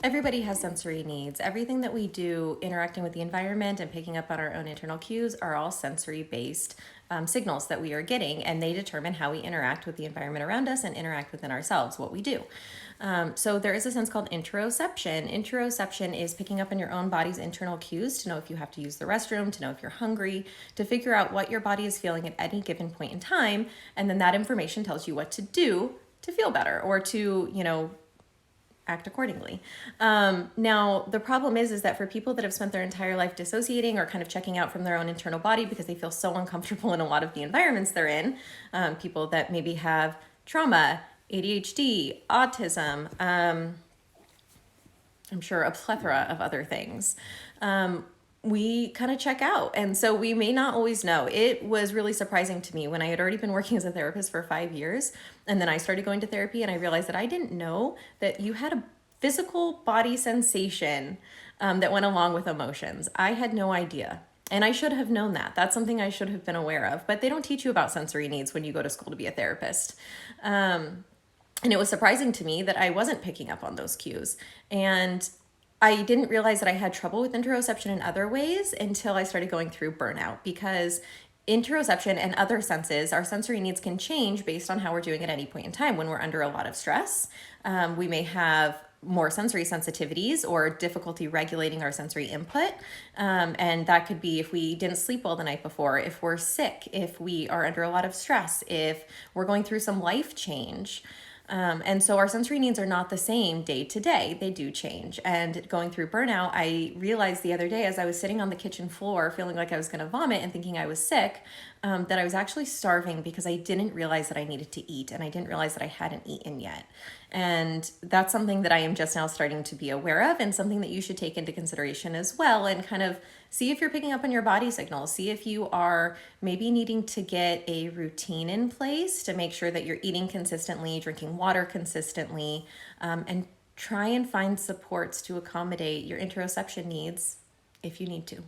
Everybody has sensory needs. Everything that we do interacting with the environment and picking up on our own internal cues are all sensory based signals that we are getting, and they determine how we interact with the environment around us and interact within ourselves, what we do. So there is a sense called interoception. Interoception is picking up on your own body's internal cues to know if you have to use the restroom, to know if you're hungry, to figure out what your body is feeling at any given point in time, and then that information tells you what to do to feel better or to, act accordingly. Now, the problem is that for people that have spent their entire life dissociating or kind of checking out from their own internal body because they feel so uncomfortable in a lot of the environments they're in, people that maybe have trauma, ADHD, autism, I'm sure a plethora of other things. We kind of check out. And so we may not always know. It was really surprising to me when I had already been working as a therapist for 5 years. And then I started going to therapy and I realized that I didn't know that you had a physical body sensation that went along with emotions. I had no idea. And I should have known that. That's something I should have been aware of. But they don't teach you about sensory needs when you go to school to be a therapist. And it was surprising to me that I wasn't picking up on those cues. And I didn't realize that I had trouble with interoception in other ways until I started going through burnout, because interoception and other senses, our sensory needs can change based on how we're doing at any point in time. When we're under a lot of stress, we may have more sensory sensitivities or difficulty regulating our sensory input. And that could be if we didn't sleep well the night before, if we're sick, if we are under a lot of stress, if we're going through some life change. And so our sensory needs are not the same day to day. They do change. And going through burnout, I realized the other day as I was sitting on the kitchen floor feeling like I was going to vomit and thinking I was sick, that I was actually starving because I didn't realize that I needed to eat and I didn't realize that I hadn't eaten yet. And that's something that I am just now starting to be aware of, and something that you should take into consideration as well, and kind of see if you're picking up on your body signals. See if you are maybe needing to get a routine in place to make sure that you're eating consistently, drinking water consistently, and try and find supports to accommodate your interoception needs if you need to.